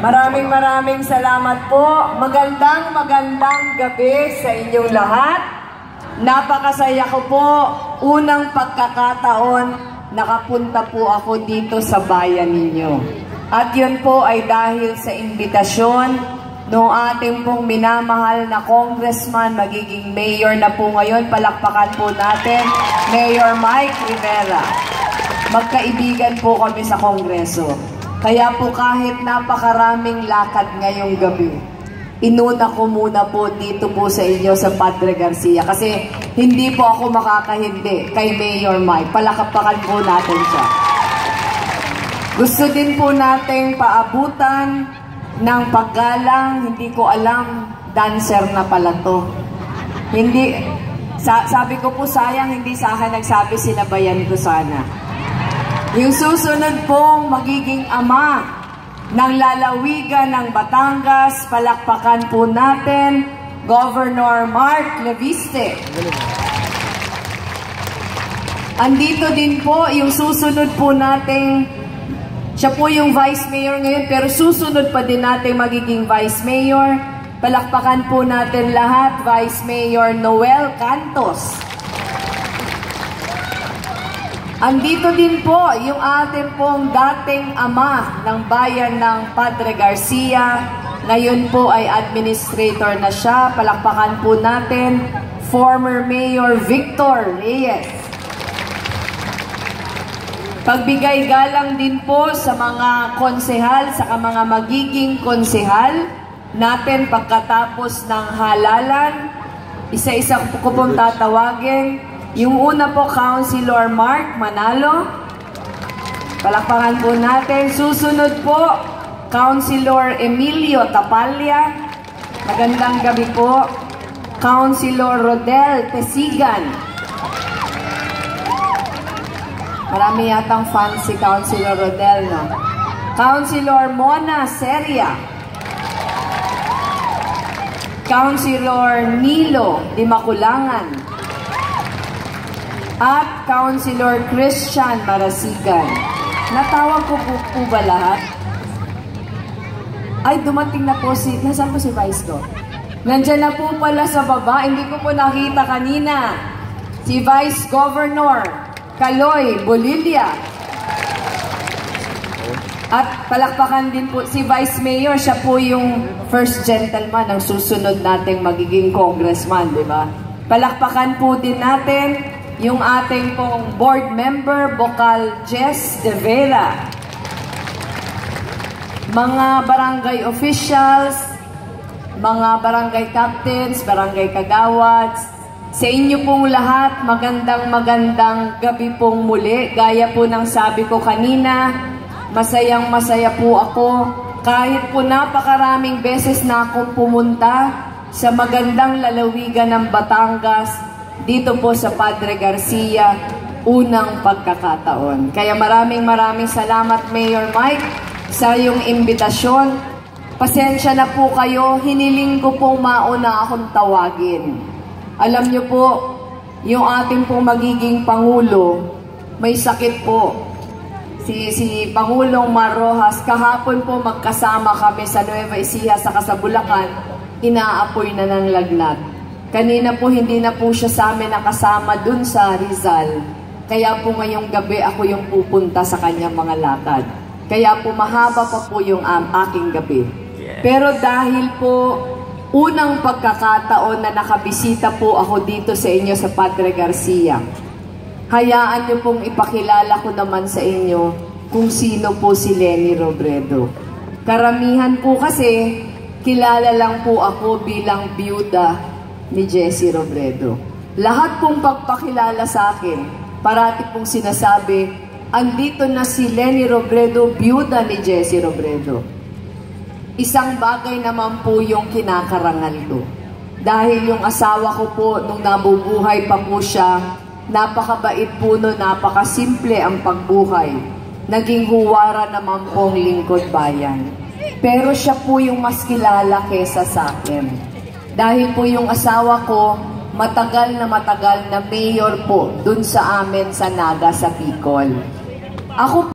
Maraming salamat po. Magandang gabi sa inyong lahat. Napakasaya ko po. Unang pagkakataon, nakapunta po ako dito sa bayan ninyo. At yun po ay dahil sa imbitasyon ng ating pong minamahal na congressman, magiging mayor na po ngayon. Palakpakan po natin, Mayor Mike Rivera. Magkaibigan po kami sa Kongreso. Kaya po kahit napakaraming lakad ngayong gabi, inuna ko muna po dito po sa inyo sa Padre Garcia. Kasi hindi po ako makakahindi kay Mayor Mike. Palakpakan po natin siya. Gusto din po nating paabutan ng paggalang, hindi ko alam, dancer na pala to. Hindi, sabi ko po sayang hindi sa akin nagsabi, sinabayan ko sana. Yung susunod pong magiging ama ng lalawigan ng Batangas, palakpakan po natin, Governor Mark Leviste. Andito din po yung susunod po nating, siya po yung Vice Mayor ngayon, pero susunod pa din natin magiging Vice Mayor. Palakpakan po natin lahat, Vice Mayor Noel Cantos. Andito din po yung ating pong dating ama ng bayan ng Padre Garcia. Ngayon po ay administrator na siya. Palakpakan po natin, former Mayor Victor Reyes. Pagbigay galang din po sa mga konsehal, sa mga magiging konsehal natin pagkatapos ng halalan. Isa-isa ko pong tatawagin. Yung una po, Councilor Mark Manalo. Palakpakan po natin. Susunod po, Councilor Emilio Tapalya. Magandang gabi po. Councilor Rodel Tesigan. Marami yatang fans si Councilor Rodel, no? Councilor Mona Seria. Councilor Nilo Dimakulangan. At Councilor Christian Marasigan. Natawag ko po ba lahat? Ay, dumating na po si... Nasaan po si Vice ko? Nandiyan na po pala sa baba. Hindi ko po nakita kanina. Si Vice Governor Kaloy Bolivia. At palakpakan din po si Vice Mayor. Siya po yung first gentleman ng susunod nating magiging congressman, di ba? Palakpakan po din natin yung ating pong board member, Bocal Jess De Vera. Mga barangay officials, mga barangay captains, barangay kagawads, sa inyo pong lahat, magandang gabi pong muli. Gaya po ng sabi ko kanina, masayang-masaya po ako. Kahit po napakaraming beses na akong pumunta sa magandang lalawigan ng Batangas, dito po sa Padre Garcia, unang pagkakataon. Kaya maraming salamat, Mayor Mike, sa iyong imbitasyon. Pasensya na po kayo, hiniling ko pong mauna akong tawagin. Alam niyo po, yung ating pong magiging Pangulo, may sakit po. Si Pangulong Mar Rojas, kahapon po magkasama kami sa Nueva Ecija sa Bulacan, inaapoy na ng lagnat. Kanina po hindi na po siya sa amin nakasama dun sa Rizal. Kaya po ngayong gabi ako yung pupunta sa kanyang mga lakad. Kaya po mahaba pa po yung aking gabi. Pero dahil po unang pagkakataon na nakabisita po ako dito sa inyo sa Padre Garcia, hayaan niyo pong ipakilala ko naman sa inyo kung sino po si Leni Robredo. Karamihan po kasi kilala lang po ako bilang biyuda ni Jessie Robredo. Lahat pong pagpakilala sa akin, parati pong sinasabi, andito na si Leni Robredo, biyuda ni Jessie Robredo. Isang bagay naman po yung kinakarangal ko. Dahil yung asawa ko po, nung nabubuhay pa po siya, napakabait po no, napakasimple ang pagbuhay. Naging huwara naman pong lingkod bayan. Pero siya po yung mas kilala kesa sa akin. Dahil po yung asawa ko, matagal na mayor po dun sa amin sa Naga sa Bicol. Ako